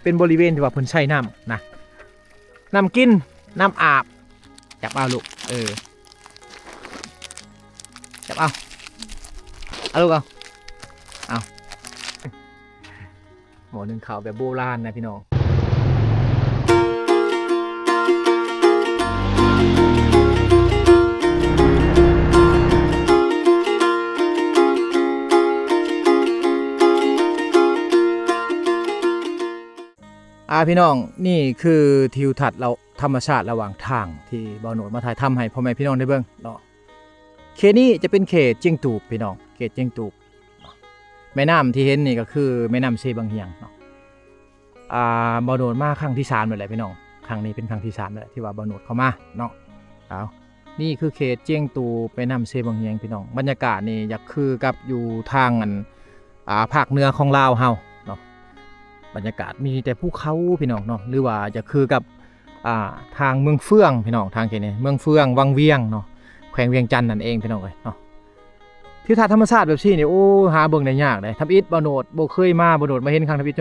เป็นบริเวณที่ว่าเพิ่นใช้น้ำนะน้ำกินน้ำอาบจับเอาลูกจับเอาลูกเอาหมอหนึ่งข่าวแบบโบราณนะพี่น้องพี่น้องนี่คือทิวทัศน์เราธรรมชาติระหว่างทางที่บ่าวโหนดมาถ่ายทำให้พ่อแม่พี่น้องได้เบิ่งเนาะเขตนี้จะเป็นเขตเจียงตูบพี่น้องเขตเจียงตูบแม่น้ำที่เห็นนี่ก็คือแม่น้ำเซบังเฮียงเนาะบ่าวโหนดมาครั้งที่3เลยแหละพี่น้องครั้งนี้เป็นครั้งที่3แล้วที่ว่าบ่าวโหนดเข้ามาเนาะนี่คือเขตเจียงตูบแม่น้ำเซบังเฮียงพี่น้องบรรยากาศนี่อยากคือกับอยู่ทางภาคเหนือของลาวเฮาบรรยากาศมีแต่ภูเขาพี่น้องเนาะหรือว่าจะคือกับทางเมืองเฟื่องพี่น้องทางเขตนี้เมืองเฟื่องวังเวียงเนาะแขวงเวียงจันทน์นั่นเองพี่น้องเนาะทิวทัศน์ธรรมชาติแบบนี้นี่โอ้หาเบิ่งได้ยากเลยทับอิฐบ่าวโหนดบ่เคยมาบ่าวโหนดมาเห็นครั้งทับอิฐ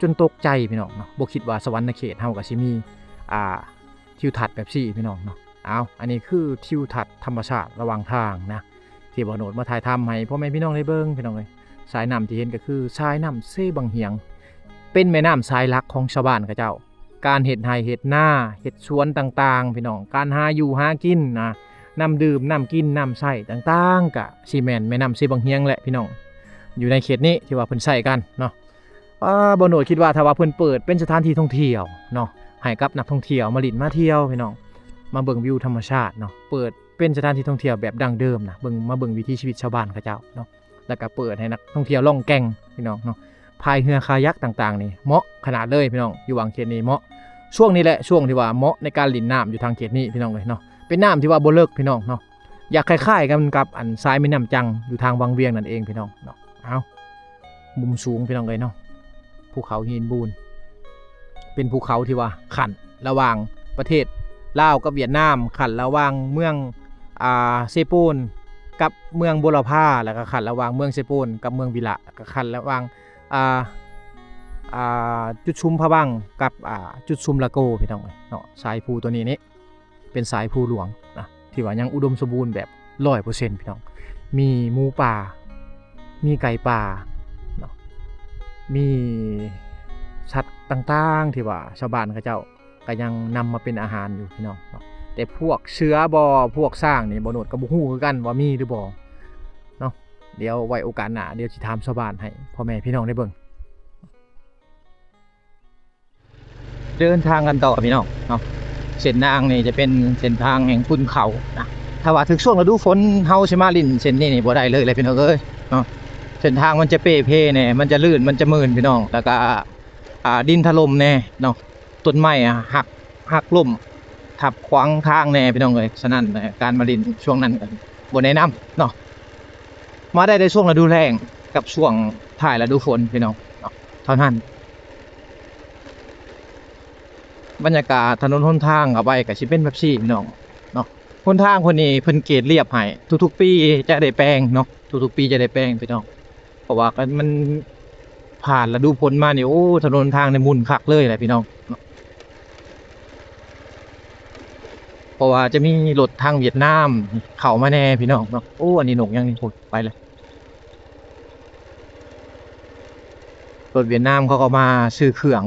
จนตกใจพี่น้องเนาะบ่คิดว่าสวรรค์เขตเฮาก็สิมีทิวทัศน์แบบนี้พี่น้องเนาะอันนี้คือทิวทัศน์ธรรมชาติระหว่างทางนะที่บ่าวโหนดมาถ่ายทำให้พ่อแม่พี่น้องได้เบิ่งพี่น้องสายน้ำที่เห็นก็คือสายน้ำเซบังเฮียงเป็นแม่น้ำสายหลักของชาวบ้านเขาเจ้าการเฮ็ดไร่เฮ็ดนาเฮ็ดสวนต่างๆพี่น้องการหาอยู่หากินนะน้ำดื่มน้ำกินน้ำใช้ต่างๆกะซีเมนต์แม่น้ำเซบังเฮียงแหละพี่น้องอยู่ในเขตนี้ที่ว่าเพิ่นใช้กันเนาะบ่โหนดคิดว่าถ้าว่าเพิ่นเปิดเป็นสถานที่ท่องเที่ยวเนาะให้กับนักท่องเที่ยวมาลิ้นมาเที่ยวพี่น้องมาเบิ่งวิวธรรมชาติเนาะเปิดเป็นสถานที่ท่องเที่ยวแบบดั้งเดิมนะมาเบิ่งวิถีชีวิตชาวบ้านเขาเจ้าเนาะแล้วก็เปิดให้นักท่องเที่ยวล่องแก่งพี่น้องเนาะพายเรือคายักต่างๆนี่เหมาะขนาดเลยพี่น้องอยู่วางเขตนี้เหมาะช่วงนี้แหละช่วงที่ว่าเหมาะในการลิ่นน้ำอยู่ทางเขตนี้พี่น้องเลยเนาะเป็นน้ำที่ว่าบ่เลิกพี่น้องเนาะอยากคล้ายๆกันกับอันซ้ายแม่น้ำจังอยู่ทางวังเวียงนั่นเองพี่น้องเนาะมุมสูงพี่น้องเลยเนาะภูเขาหินบูนเป็นภูเขาที่ว่าขันระหว่างประเทศลาวกับเวียดนามขันระหว่างเมืองเซปูนกับเมืองบุรพาแล้วก็ขันระหว่างเมืองเซปูนกับเมืองวิละก็ขันระหว่างจุดชุมพะบังกับจุดชุมละโกพี่น้องเนาะสายภูตัวนี้เป็นสายภูหลวงนะที่ว่ายังอุดมสมบูรณ์แบบ 100% พี่น้องมีหมูป่ามีไก่ป่าเนาะมีสัตว์ต่างๆที่ว่าชาวบ้านเขาเจ้าก็ยังนำมาเป็นอาหารอยู่พี่น้องเนาะแต่พวกเสือพวกสร้างนี่บ่โหนดก็บ่ฮู้คือกันว่ามีหรือบ่เนาะเดี๋ยวไว้โอกาสหน้าเดี๋ยวสิถามชาวบ้านให้พ่อแม่พี่น้องได้เบิ่งเดินทางกันต่อพี่น้องเนาะเส้นทางนี่จะเป็นเส้นทางแห่งขุนเขานะถ้าว่าถึงช่วงฤดูฝนเฮาสิมาลิ้นเส้นนี้นี่บ่ได้เลยพี่น้องเอ้ยเนาะเส้นทางมันจะเป้เพแน่มันจะลื่นมันจะมืนพี่น้องแล้วก็ดินถล่มแน่เนาะต้นไม้หักล้มทับขวางทางแน่พี่น้องเอ้ยฉะนั้นการมาลิ้นช่วงนั้นกันบ่แนะนำเนาะมาได้ในช่วงฤดูแล้งกับช่วงท้ายฤดูฝนพี่น้องเนาะเท่านั้นบรรยากาศถนนหนทางเอาไว้ก็สิเป็นแบบนี้พี่น้องเนาะหนทางคนนี้เพิ่นเกรดเรียบให้ทุกๆปีจะได้แปลงเนาะทุกๆปีจะได้แปลงพี่น้องเพราะว่ามันผ่านฤดูฝนมานี่โอ้ถนนทางในมุนคักเลยแหละพี่น้องเพราะว่าจะมีรถทางเวียดนามเข้ามาแน่พี่น้องเนาะโอ้อันนี้หนกยังนี่ไปเลยรถเวียดนามเขาก็มาซื้อเครื่อง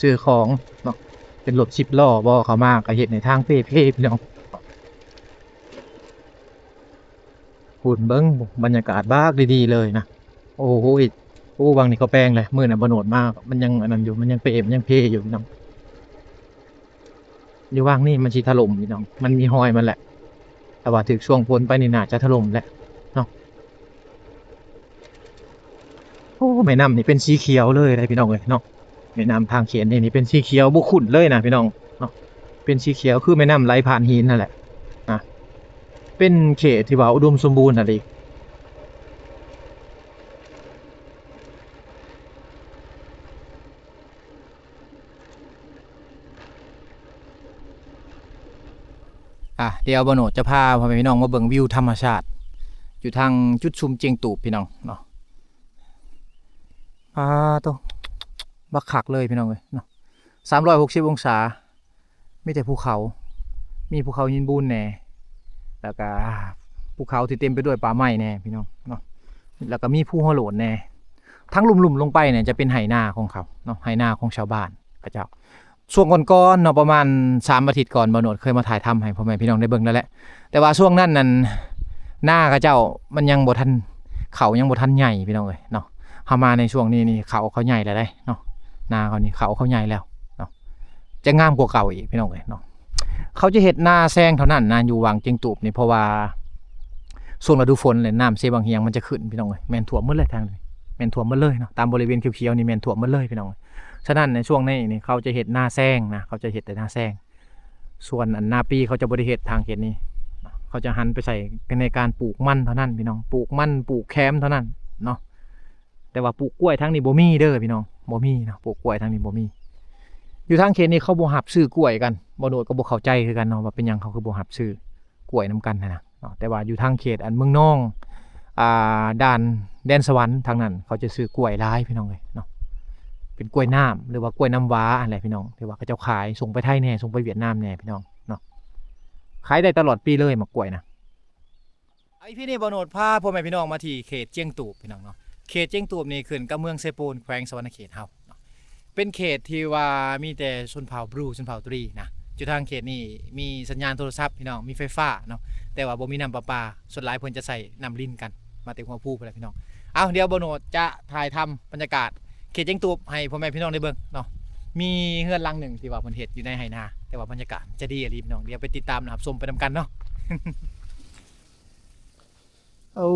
ซื้อของเนาะเป็นรถ10 ล้อบ่เขามาก็เฮ็ดในทางเพ่พี่น้องหุ่นเบิ้งบรรยากาศบ้ากดีๆเลยนะโอ้โหบางนี่ก็แปลงเลยมื้อน่ะบ่โหนดมากมันยังอันนั้นอยู่มันยังเป๋มันยังเพอยู่พี่น้องอยู่ว่างนี่มันสิถล่มพี่น้องมันมีหอยมันแหละแต่ว่าถึงช่วงฝนไปนี่น่าจะถล่มแหละเนาะโอ้แม่น้ำนี่เป็นสีเขียวเลยพี่น้องเอ้ยเนาะแม่น้ำทางเขียนนี่เป็นสีเขียวบ่ขุ่นเลยนะพี่น้องเนาะเป็นสีเขียวคือแม่น้ำไหลผ่านหินนั่นแหละเป็นเขตที่ว่าอุดมสมบูรณ์อะไรเดี๋ยวบ่โหนดจะพาพ่อแม่พี่น้องมาเบิ่งวิวธรรมชาติอยู่ทางจุดชุมเจียงตูบพี่น้องเนาะตรง บักคักเลยพี่น้องเอ้ยเนาะ360องศามีแต่ภูเขามีภูเขาหินปูนแน่แล้วก็ภูเขาที่เต็มไปด้วยป่าไม้แน่พี่น้องเนาะแล้วก็มีภูหัวโหลนแน่ทั้งหลุมๆลงไปเนี่ยจะเป็นไหนาของเขาเนาะไหนาของชาวบ้านพระเจ้าช่วงก่อนๆเนาะประมาณ3อาทิตย์ก่อนบ่โนดเคยมาถ่ายทำให้พ่อแม่พี่น้องได้เบิ่งแล้วแหละแต่ว่าช่วงนั้นนั่นหน้าเขาเจ้ามันยังบ่ทันเขายังบ่ทันใหญ่พี่น้องเอ้ยเนาะเฮามาในช่วงนี้นี่เขาใหญ่แล้วได้เนาะหน้าเขานี่เขาใหญ่แล้วเนาะจะงามกว่าเก่าอีกพี่น้องเอ้ยเนาะเขาจะเฮ็ดหน้าแซงเท่านั้นนะอยู่วังเจียงตูบนี่เพราะว่าช่วงฤดูฝนเลยน้ำเซบางเฮียงมันจะขึ้นพี่น้องเอ้ยแม่นท่วมหมดเลยทางนี้แม่นท่วมหมดเลยเนาะตามบริเวณเขียวๆนี่แม่นท่วมหมดเลยพี่น้องฉะนั้นในช่วงนี้นี่เขาจะเฮ็ดหน้าแซงนะเขาจะเฮ็ดแต่หน้าแซงส่วนอันหน้าปีเขาจะบ่ได้เฮ็ดทางเขตนี้เขาจะหันไปใส่ในการปลูกมันเท่านั้นพี่น้องปลูกมันปลูกแคมเท่านั้นเนาะแต่ว่าปลูกกล้วยทางนี้บ่มีเด้อพี่น้องบ่มีเนาะปลูกกล้วยทางนี้บ่มีอยู่ทางเขตนี้เขาบ่รับซื้อกล้วยกันบ่โดดก็บ่เข้าใจคือกันเนาะว่าเป็นหยังเขาคือบ่รับซื้อกล้วยนํกันนะเนาะแต่ว่าอยู่ทางเขตอันเมืองนองด่านแดนสวรรค์ทางนั้นเขาจะซื้อกล้วยหลายพี่น้องเอ้ยเนาะเป็นกล้วยน้ำหรือว่ากล้วยน้ำว้าอะไรพี่น้องที่ว่าเขาเจ้าขายส่งไปไทยแน่ส่งไปเวียดนามแน่พี่น้องเนาะขายได้ตลอดปีเลยมะกล้วยนะไอพี่นี่บ่โนดพาพ่อแม่พี่น้องมาที่เขตเจียงตูบพี่น้องเนาะเขตเจียงตูบนี่ขึ้นกับเมืองเซปูนแขวงสวรรณเขตเฮาเนาะเป็นเขตที่ว่ามีแต่ชนเผ่าบรูชนเผ่าตรีนะจุดทางเขตนี่มีสัญญาณโทรศัพท์พี่น้องมีไฟฟ้าเนาะแต่ว่าบ่มีน้ำประปาส่วนหลายเพิ่นจะใส่น้ำลิ้นกันมาเต็มหัวผู้ไปเลยพี่น้องเอาเดี๋ยวบ่โนดจะถ่ายทำบรรยากาศเขตเจียงตูบให้พ่อแม่พี่น้องได้เบิ่งเนาะมีเฮือนหลังหนึ่งที่ว่าเพิ่นเฮ็ดอยู่ในไหนาแต่ว่าบรรยากาศจะดีอ่ะพี่น้องเดี๋ยวไปติดตามนะครับชมไปนำกันเนาะ โอ้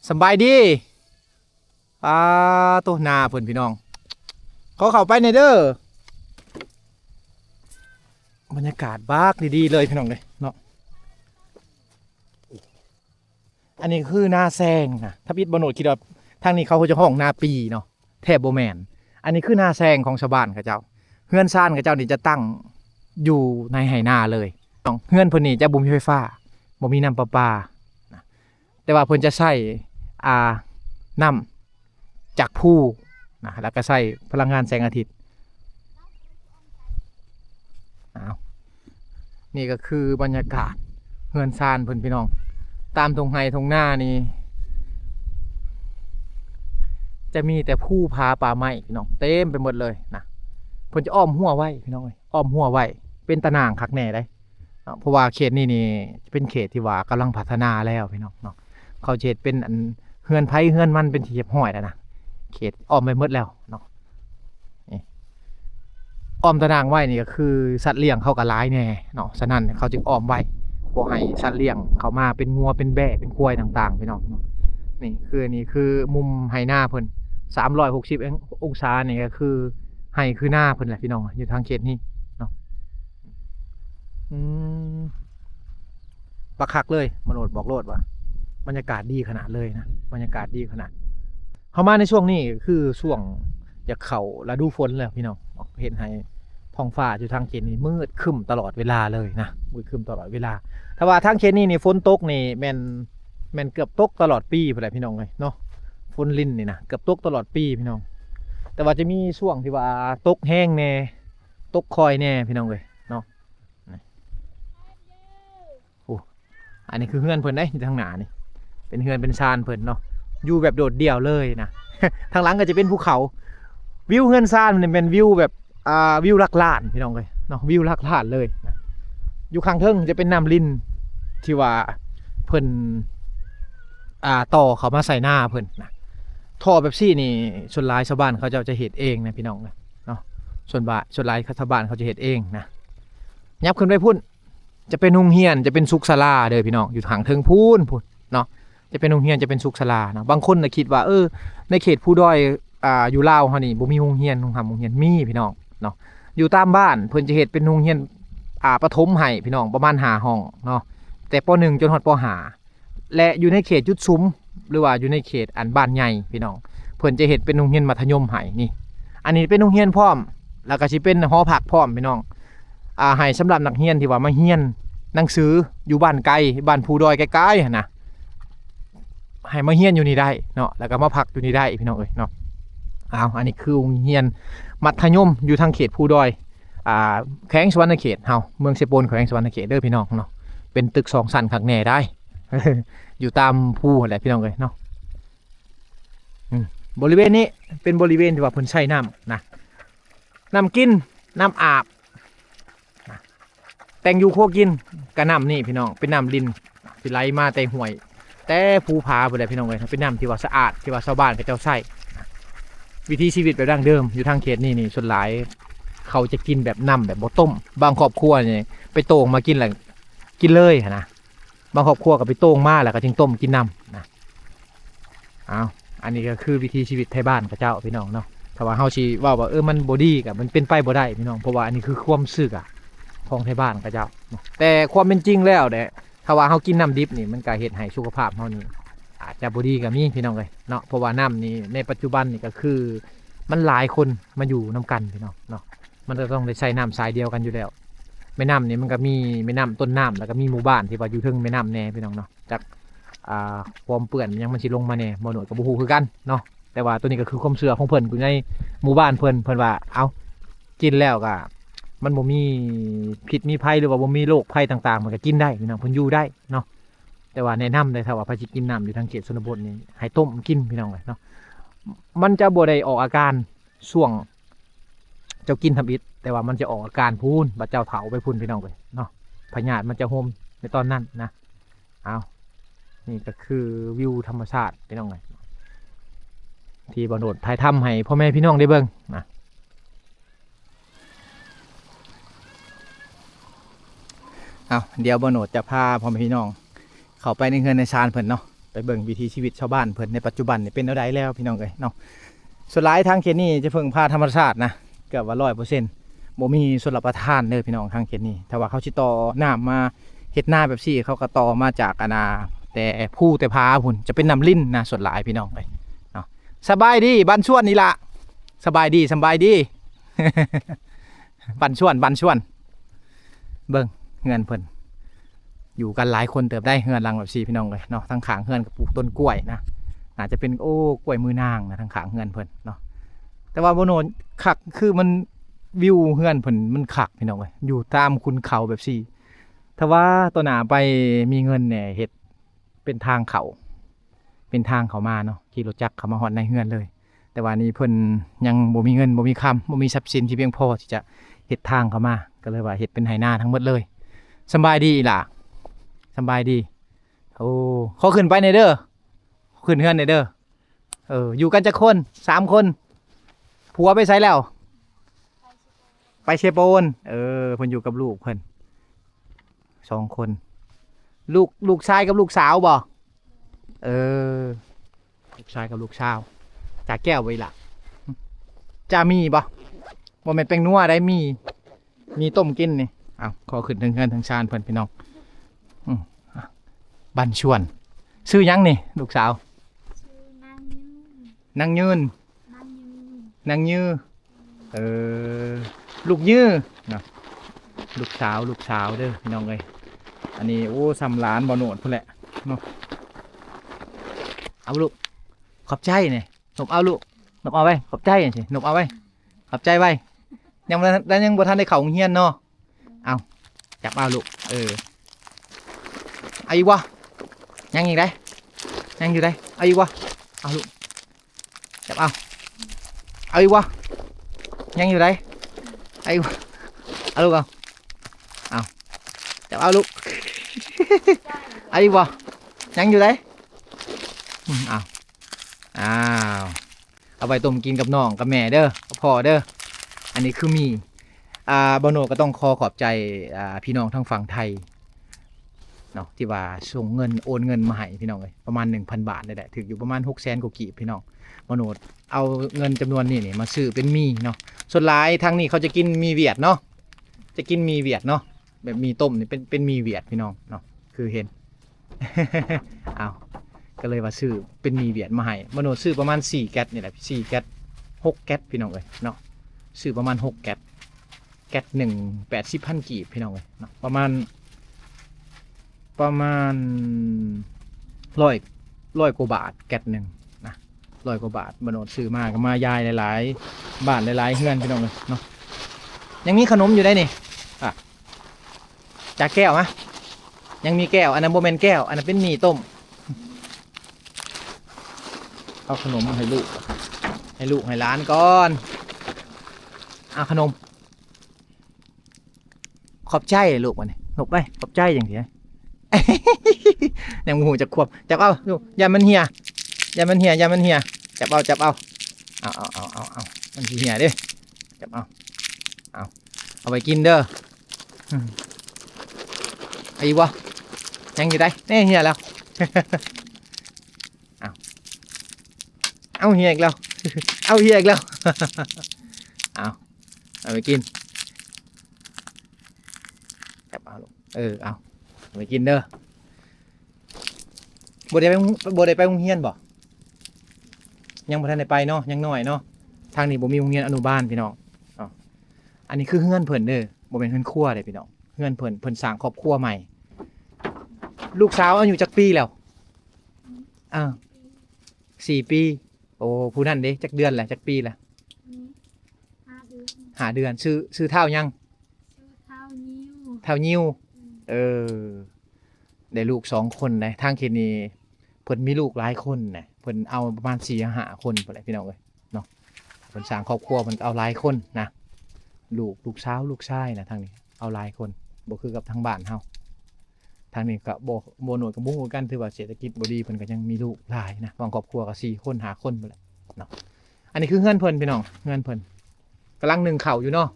สบายดีตัวนาเพิ่นพี่น้องเขาเข้าไปในเด้อบรรยากาศบากดีๆเลยพี่น้องเลยเนาะอันนี้คือหน้าแซงนะถ้าพิษบโนดคิดว่าทางนี้เขาจะห้องหน้าปีเนาะแทบโบแมนอันนี้คือหน้าแซงของชาวบ้านเขาเจ้าเฮือนซ่านเขาเจ้านี่จะตั้งอยู่ในไหนาเลยเฮือนเพิ่นนี่จะบ่มีไฟฟ้าบ่มีน้ำประปาแต่ว่าเพิ่นจะใช้น้ำจากผู้นะแล้วก็ใช้พลังงานแสงอาทิตย์นี่ก็คือบรรยากาศเฮือนซานเพิ่นพี่น้องตามตรงไฮตรงหน้านี่จะมีแต่ผู้พาป่าไม้พี่น้องเต็มไปหมดเลยนะเพิ่นจะอ้อมหัวไว้พี่น้องอ้อมหัวไว้เป็นตะนางคักแน่ได้เพราะว่าเขตนี้นี่เป็นเขตที่ว่ากำลังพัฒนาแล้วพี่น้องเนาะเขาเขตเป็นอันเฮือนไผ่เฮือนมันเป็นที่เรียบห้อยแล้วนะเขตอ้อมไปหมดแล้วเนาะนี่อ้อมตะนางไว้นี่ก็คือสัตว์เลี้ยงเขาก็ร้ายแน่เนาะฉะนั้นเขาจึงอ้อมไว้บ่ให้สัตว์เลี้ยงเขามาเป็นงัวเป็นแบะเป็นควายต่างๆพี่น้องนี่คือมุมไหหน้าเพิ่น360องศานี่ก็คือไหคือหน้าเพิ่นแหละพี่น้องอยู่ทางเขตนี้เนาะบักคักเลยมาโหลดบอกโลดว่าบรรยากาศดีขนาดเลยนะบรรยากาศดีขนาดเข้ามาในช่วงนี้คือช่วงอยากเข้าฤดูฝนแล้วพี่น้องเห็นให้ท้องฟ้าอยู่ทางเขตนี้มืดครึ้มตลอดเวลาเลยนะมืดครึ้มตลอดเวลาถ้าว่าทางเขตนี้นี่ฝนตกนี่แม่นเกือบตกตลอดปีไปเลยพี่น้องเลยเนาะฝนลิ้นนี่นะเกือบตกตลอดปีพี่น้องแต่ว่าจะมีช่วงที่ว่าตกแห้งแน่ตกคอยแน่พี่น้องเลยเนาะโอ้อันนี้คือเฮือนเพิ่นได้ทางหน้านี่เป็นเฮือนเป็นชานเพิ่นเนาะอยู่แบบโดดเดี่ยวเลยนะ ทางหลังก็จะเป็นภูเขาวิวเฮือนชานมันเป็นวิวแบบวิวลักลานพี่น้องเลยเนาะวิวลักลานเลยนะอยู่ข้างเทิงจะเป็นน้ำลิ้นที่ว่าเพิ่นต่อเขามาใส่หน้าเพิ่นนะท่อแบบซี่นี่ส่วนหลายชาวบ้านเขาจะเฮ็ดเองนะพี่น้องเนาะส่วนหลายชาวบ้านเขาจะเฮ็ดเองนะยับขึ้นไปพุ่นจะเป็นโรงเรียนจะเป็นสุขศาลาเด้อพี่น้องอยู่ทางเทิงพุ่นเนาะจะเป็นโรงเรียนจะเป็นสุขศาลาเนาะบางคนน่ะคิดว่าในเขตผู้ด้อยอยู่ลาวเฮานี่บ่มีโรงเรียนมีพี่น้องเนาะอยู่ตามบ้านเพิ่นจะเฮ็ดเป็นโรงเรียนประถมให้พี่น้องประมาณ5ห้องเนาะแต่ป .1 จนฮอดป .5 และอยู่ในเขตจุดซุ้มหรือว่าอยู่ในเขตอันบ้านใหญ่พี่น้องเพิ่นจะเฮ็ดเป็นโรงเรียนมัธยมให้นี่อันนี้เป็นโรงเรียนพร้อมแล้วก็สิเป็นหอพักพร้อมพี่น้องให้สำหรับนักเรียนที่ว่ามาเรียนหนังสืออยู่บ้านไกลบ้านผู้ดอยไกลๆนะให้มาเรียนอยู่นี่ได้เนาะแล้วก็มาพักอยู่นี่ได้พี่น้องเนาะ อันนี้คือโรงเรียนมัธยมอยู่ทางเขตภูดอยแขวงสวรรณเขตเฮาเมืองเซโปนแขวงสวรรณเขตเด้อพี่น้องเนาะเป็นตึก2ชั้นคักแน่ได้ อยู่ตามภูแหละพี่น้องเอ้ยเนาะบริเวณนี้เป็นบริเวณที่ว่าเพิ่นใช้น้ำนะน้ำกินน้ำอาบแต่งอยู่โคกินกระน้ำนี่พี่น้องเป็นน้ำดินที่ไหลมาแต่ห้วย แต่ภูผาบ่ได้พี่น้องเอ้ยเป็นน้ำที่ว่าสะอาดที่ว่าชาวบ้านเขาเจ้าใช้วิถีชีวิตแบบดั้งเดิมอยู่ทางเขตนี่ส่วนหลายเขาจะกินแบบน้ำแบบบ่ต้มบางครอบครัวนี่ไปโต่งมากินแหละกินเลยนะบางครอบครัวก็ไปโต่งมาแล้วก็จึงต้มกินน้ำนะอันนี้ก็คือวิถีชีวิตไทยบ้านเขาเจ้าพี่น้องเนาะถ้าว่าเฮาสิว่ามันบ่ดีกับมันเป็นไปบ่ได้พี่น้องเพราะว่าอันนี้คือความเชื่อของไทยบ้านเขาเจ้าแต่ความเป็นจริงแล้วเนี่ยถ้าว่าเฮากินน้ำดิบนี่มันก็เฮ็ดให้สุขภาพเฮานี่อาจจะบ่ดีก็มีพี่น้องเลยเนาะเพราะว่าน้ำนี่ในปัจจุบันนี่ก็คือมันหลายคนมาอยู่น้ำกันพี่น้องเนาะมันจะต้องได้ใช้น้ำสายเดียวกันอยู่แล้วแม่น้ำนี่มันก็มีแม่น้ำต้นน้ำแล้วก็มีหมู่บ้านที่ว่าอยู่ทึงแม่น้ำแน่พี่น้องเนาะจากความเปื่อนยังมันสิลงมาแน่บ่หน่วยกับบ่ฮู้คือกันเนาะแต่ว่าตัวนี้ก็คือความเชื่อของเพิ่นอยู่ในหมู่บ้านเพิ่นว่าเอากินแล้วก็มันบ่มีพิษมีภัยหรือว่าบ่มีโรคภัยต่างๆมันก็กินได้พี่น้องเพิ่นอยู่ได้เนาะแต่ว่าแนะนำเลยถ้าว่าพระสิกินน้ำอยู่ทางเขตชนบทนี่ให้ต้มกินพี่น้องเลยเนาะมันจะบ่ได้ออกอาการช่วงเจ้ากินทำอิฐแต่ว่ามันจะออกอาการพูนบัดเจ้าเถาไปพูนพี่น้องเลยเนาะพญาติมันจะโฮมในตอนนั้นนะนี่ก็คือวิวธรรมชาติพี่น้องเลยที่บ่โนดถ่ายทำให้พ่อแม่พี่น้องได้เบิ่งนะเดี๋ยวบ่โนดจะพาพ่อแม่พี่น้องเข้าไปในเฮือนในชานเพิ่นเนาะไปเบิ่งวิถีชีวิตชาวบ้านเพิ่นในปัจจุบันนี่เป็นเท่าใดแล้วพี่น้องเอ้ยเนาะส่วนหลายทางเขตนี้จะเพิ่งพาธรรมชาตินะเกือบว่า 100% บ่มีส่วนรับประทานเด้อพี่น้องทางเขตนี้ถ้าว่าเขาสิต่อน้ำมาเฮ็ดนาแบบซี่เขาก็ต่อมาจากแต่ผู้แต่พาพุ่นจะเป็นน้ำลิ้นนะส่วนหลายพี่น้องเอ้ยเนาะสบายดีบ้านชวนนี่ล่ะสบายดี บ้านชวนเบิ่งเงินเพิ่นอยู่กันหลายคนเติบได้เฮือนหลังแบบซี่พี่น้องเลยเนาะทางขางเฮือนกับปลูกต้นกล้วยนะอาจจะเป็นกล้วยมือนางนะทางขางเฮือนเพิ่นเนาะแต่ว่าโบโนคักคือมันวิวเฮือนเพิ่นมันคักพี่น้องเลยอยู่ตามคุณเขาแบบซี่ถ้าว่าตัวหนาไปมีเงินเนี่ยเฮ็ดเป็นทางเขามาเนาะขี่รถจักรเข้ามาฮอดในเฮือนเลยแต่ว่านี้เพิ่นยังบ่มีเงินบ่มีคำบ่มีทรัพย์สินที่เพียงพอที่จะเฮ็ดทางเข้ามาก็เลยว่าเฮ็ดเป็นไหนาทั้งหมดเลยสบายดีล่ะสบายดีขอขึ้นไปในเด้อขึ้นเฮือนในเด้ออยู่กันจะคน3คนผัวไปไสแล้วไปเชโปนเพิ่นอยู่กับลูกเพิ่น2คนลูกชายกับลูกสาวบ่ลูกชายกับลูกสาวจ่าแก้วไว้ล่ะจะมีบ่แม่นแป้งนัวได้มีต้มกินนี่ขอขึ้นถึงเฮือนทางชานเพิ่นพี่น้องบันชวนชื่อยังนี่ลูกสาวนางยืนลูกยื้อนะลูกสาวเด้อพี่น้องเอ้ยอันนี้ซ้ำล้านบ่โนดพุ่นแหละเนาะเอาลูกขอบใจนี่นบเอาลูกนบเอาไว้ขอบใจสินบเอาไว้ขอบใจไว้ยังบ่ทันได้เข้าโรงเรียนเนาะเอาจับเอาลูกเอาอีกวะยังอีกได้ยังอยู่ได้เอาอีกวะเอาลูกจับเอาอีกวะยังอยู่ได้เอาอีกวะเอาลูกเอาจับเอาลูกเอาอีกวะยังอยู่ได้เอาไปต้มกินกับน้องกับแม่เด้อพ่อเด้ออันนี้คือมีบโนก็ต้องขอบใจพี่น้องทั้งฝั่งไทยเนาะที่ว่าส่งเงินโอนเงินมาให้พี่น้องเลยประมาณ 1,000 บาทได้แหละถึงอยู่ประมาณ 600,000 กว่ากีบพี่น้องบโนเอาเงินจำนวนนี้มาซื้อเป็นมีเนาะส่วนหลายทางนี้เขาจะกินมีเวียดเนาะจะกินมีเวียดเนาะแบบมีต้มนี่เป็นมีเวียดพี่น้องเนาะคือเห็น ก็เลยว่าซื้อเป็นมีเวียดมาให้บโนซื้อประมาณ4 แก๊สนี่แหละ4 แก๊ส6 แก๊สพี่น้องเลยเนาะซื้อประมาณ6 แก๊ส1 80,000 กีบพี่น้องเลยเนาะประมาณ100 กว่าบาทแก๊สหนึ่งนะ 100 กว่าบาทบ่โนดซื้อมาก็มายายหลายๆบ้านหลายๆเฮือนพี่น้องเลยเนาะยังมีขนมอยู่ได้นี่อ่ะจากแก้วมะยังมีแก้วอันนั้นบ่แม่นแก้วอันนั้นเป็นหมี่ต้มเอาขนมให้ลูกให้หลานก่อนเอาขนมขอบใจลูกมันนี่ลูกไปขอบใจอย่างเดียว ยังหูจะควบจับเอาลูกอย่ามันเหี่ยจับเอามันสิเหี่ยเด้จับเอาไปกินเด้อไอ้วะยังอยู่ได้แน่เหี่ยแล้ว เอาเหี่ยอีกแล้ว เอาเหี่ยอีกแล้ว เอาไปกินจับเอาลูกเอาไปกินเด้อบ่ได้ไปโรงเรียนบ่ยังบ่ทันได้ไปเนาะยังน้อยเนาะทางนี้บ่มีโรงเรียนอนุบาลพี่น้องอันนี้คือเฮือนเพิ่นเด้อบ่แม่นเฮือนครัวเด้พี่น้องเฮือนเพิ่นสร้างครอบครัวใหม่ลูกสาวอายุจักปีแล้ว4 ปีโอ้ผู้นั้นเด้จักเดือนแหละจักปีละ5 เดือนชื่อเท่ายังเท่านิ้วได้ลูก2 คนนะทางเขตนี้เพิ่นมีลูกหลายคนนะเพิ่นเอาประมาณ4-5 คนพุ่นแหละพี่น้องเอ้ยเนาะเพิ่นสร้างครอบครัวเพิ่นเอาหลายคนนะลูกสาวลูกชายนะทางนี้เอาหลายคนบ่คือกับทางบ้านเฮาทางนี้ก็บ่หน่วยกับบ่ฮู้กันถือว่าเศรษฐกิจบ่ดีเพิ่นก็ยังมีลูกหลายนะบางครอบครัวก็4 คน5 คนพุ่นแหละเนาะอันนี้คือเฮือนเพิ่นพี่น้องเฮือนเพิ่นกำลังนึ่งข้าวอยู่เนาะ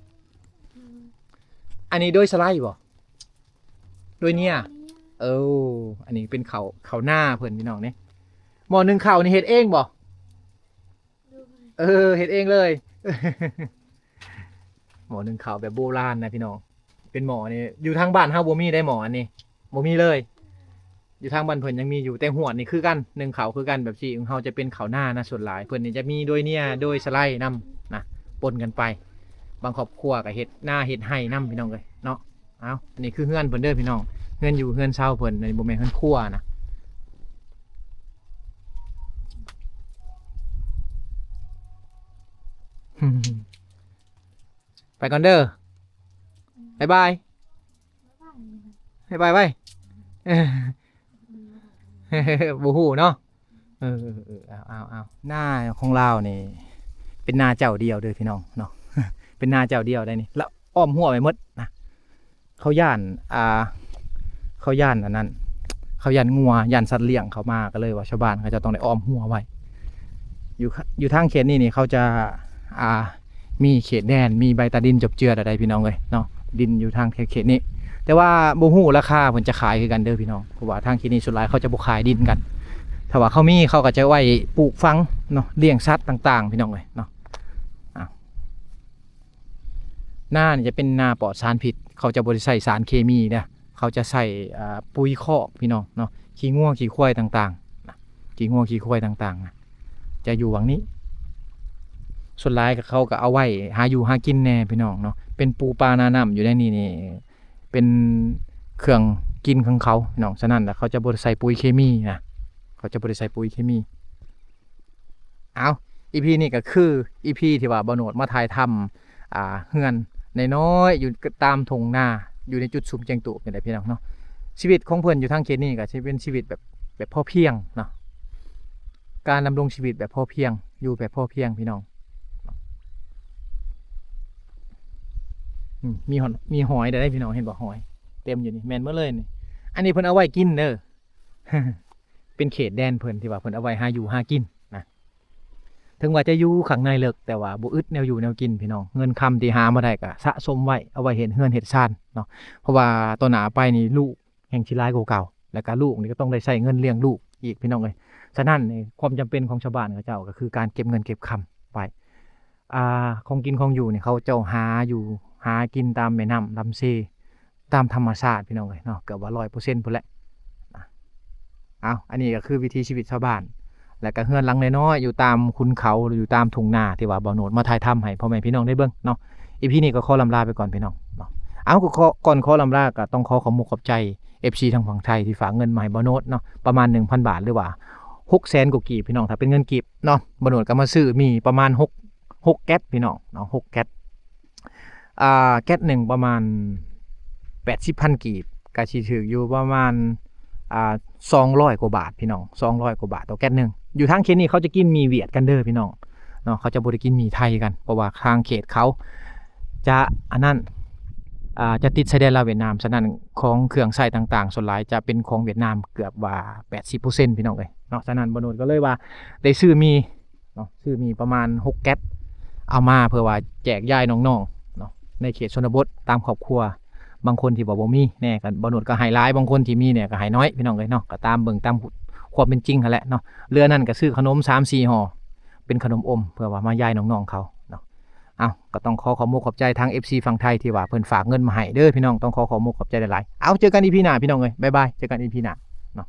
อันนี้โดยสไลด์บ่โดยเนี่ยอันนี้เป็นเขาหน้าเพิ่นพี่น้องนี่หม้อนึ่งข้าวนี่เฮ็ดเองบ่เฮ็ดเองเลย หม้อนึ่งข้าวแบบโบราณนะพี่น้องเป็นหม้อนี่อยู่ทางบ้านเฮาบ่มีได้หม้ออันนี้บ่มีเลยอยู่ทางบ้านเพิ่นยังมีอยู่แต่หวดนี่คือกันนึ่งข้าวคือกันแบบที่ของเฮาจะเป็นข้าวหน้านะส่วนหลายเพิ่นนี่จะมีโดยเนี่ยโดยสไลด์นำนะปนกันไปบางครอบครัวก็เฮ็ดหน้าเฮ็ดให้นำพี่น้องเอ้ยเนาะเอาอันนี้คือเฮือนเพิ่นเด้อพี่น้องเฮือนอยู่เฮือนเช่าเพิ่นในบ่แม่นเฮือนครัวนะไปก่อนเด้อบ๊ายบายบ๊ายบายไปบูฮูเนาะเอาหน้าของเรานี่เป็นนาเจ้าเดียวเด้อพี่น้องเนาะ เป็นนาเจ้าเดียวได้นี่แล้วอ้อมหัวไปหมดนะเขาย่านอันนั้นเขาย่านงัวย่านสัตว์เลี้ยงเขามาก็เลยว่าชาวบ้านเขาจะต้องได้อ้อมหัวไว้อยู่ทางเขตนี่เขาจะมีเขตแดนมีใบตาดินจบเจืออะไรพี่น้องเลยเนาะดินอยู่ทางเขตนี้แต่ว่าบ่ฮู้ราคาเพิ่นจะขายคือกันเด้อพี่น้องเพราะว่าทางเขตนี้ส่วนหลายเขาจะบ่ขายดินกันถ้าว่าเขาก็จะไว้ปลูกฝังเนาะเลี้ยงสัตว์ต่างๆพี่น้องเลยเนาะหน้านี่จะเป็นหน้าปลอดสารพิษเขาจะบ่ได้ใส่สารเคมีนะเขาจะใส่ปุ๋ยคอกพี่น้องเนาะขี้ง่วงขี้ควายต่างๆนะขี้ง่วงขี้ควายต่างๆนะจะอยู่หวังนี้ส่วนหลายกับเขาก็เอาไว้หาอยู่หากินแน่พี่น้องเนาะเป็นปูปลานาน้ำอยู่ในนี่เป็นเครื่องกินของเขาพี่น้องฉะนั้นแล้วเขาจะบ่ได้ใส่ปุ๋ยเคมีนะเขาจะบ่ได้ใส่ปุ๋ยเคมีเอาอีพีนี่ก็คืออีพีที่ว่าบ่โนดมาถ่ายทำเฮือนน้อยๆอยู่ตามทุ่งนาอยู่ในจุดสุมเจียงตุนี่แหละพี่น้องเนาะชีวิตของเพิ่นอยู่ทางเขตนี้ก็จะเป็นชีวิตแบบพอเพียงเนาะการดำรงชีวิตแบบพอเพียงอยู่แบบพอเพียงพี่น้องมีหอยได้พี่น้องเห็นบ่หอยเต็มอยู่นี่แม่นเมื่อเลยนี่อันนี้เพิ่นเอาไว้กินเด้อ เป็นเขตแดนเพิ่นที่ว่าเพิ่นเอาไว้หาอยู่หากินนะถึงว่าจะอยู่ข้างในเลิกแต่ว่าบ่อึดแนวอยู่แนวกินพี่น้องเงินคำที่หามาได้ก็สะสมไว้เอาไว้เห็นเฮือนเฮ็ดซ่านเนาะเพราะว่าตัวหนาไปนี่ลูกแห่งชิลายกว่าเก่าแล้วก็ลูกนี่ก็ต้องได้ใช้เงินเลี้ยงลูกอีกพี่น้องเอ้ยฉะนั้นความจำเป็นของชาวบ้านเขาเจ้าก็คือการเก็บเงินเก็บคำไว้ของกินของอยู่นี่เขาเจ้าหากินตามแม่น้ำลำซีตามธรรมชาติพี่น้องเลยเนาะเกือบว่า100%พุ่นแหละอันนี้ก็คือวิถีชีวิตชาวบ้านและก็เฮือนหลังน้อยๆอยู่ตามคุณเขาหรืออยู่ตามทุ่งนาที่ว่าบ่โนดมาถ่ายทำให้พ่อแม่พี่น้องได้เบิ่งเนาะอีพีนี้ก็ขอลำลาไปก่อนพี่น้องเนาะก่อนขอลำลาก็ต้องขอบใจ FC ทางฝั่งไทยที่ฝากเงินมาให้บ่โนดเนาะประมาณ 1,000 บาทหรือว่า 600,000กว่ากีบพี่น้องถ้าเป็นเงินกีบเนาะบ่โนดก็มาซื้อมีประมาณ6แก๊สพี่น้องเนาะ6แก๊สแก๊สหนึ่งประมาณ80,000กีบก็สิถูกอยู่ประมาณ200กว่าบาทพี่น้อง200กว่าบาทต่อแก๊สหนึงอยู่ทางเขตนี้เขาจะกินมีเวียดกันเด้อพี่น้องเนาะเขาจะบ่ได้กินมีไทยกันเพราะว่าทางเขตเขาจะอันนั้นจะติดชายแดนลาวเวียดนามฉะนั้นของเครื่องใช้ต่างๆส่วนหลายจะเป็นของเวียดนามเกือบว่า 80% พี่น้องเอ้ยเนาะฉะนั้นบ่โนดก็เลยว่าได้ซื้อมีเนาะซื้อมีประมาณ6แก๊สเอามาเพื่อว่าแจกจ่ายน้องๆเนาะในเขตชนบทตามครอบครัวบางคนที่บ่มีแน่ก็บ่โนดก็ให้หลายบางคนที่มีเนี่ยก็ให้น้อยพี่น้องเอ้ยเนาะก็ตามเบิ่งตามความเป็นจริงนั่นแหละเนาะเรือนั้นก็ซื้อขนม 3-4 ห่อเป็นขนมอมเพื่อว่ามาย่ายน้องๆเขาเนาะก็ต้องขอขอบใจทาง FC ฝั่งไทยที่ว่าเพิ่นฝากเงินมาให้เด้อพี่น้องต้องขอขอบใจหลายๆเจอกัน EP หน้าพี่น้องเอ้ยบ๊ายบายเจอกัน EP หน้าเนาะ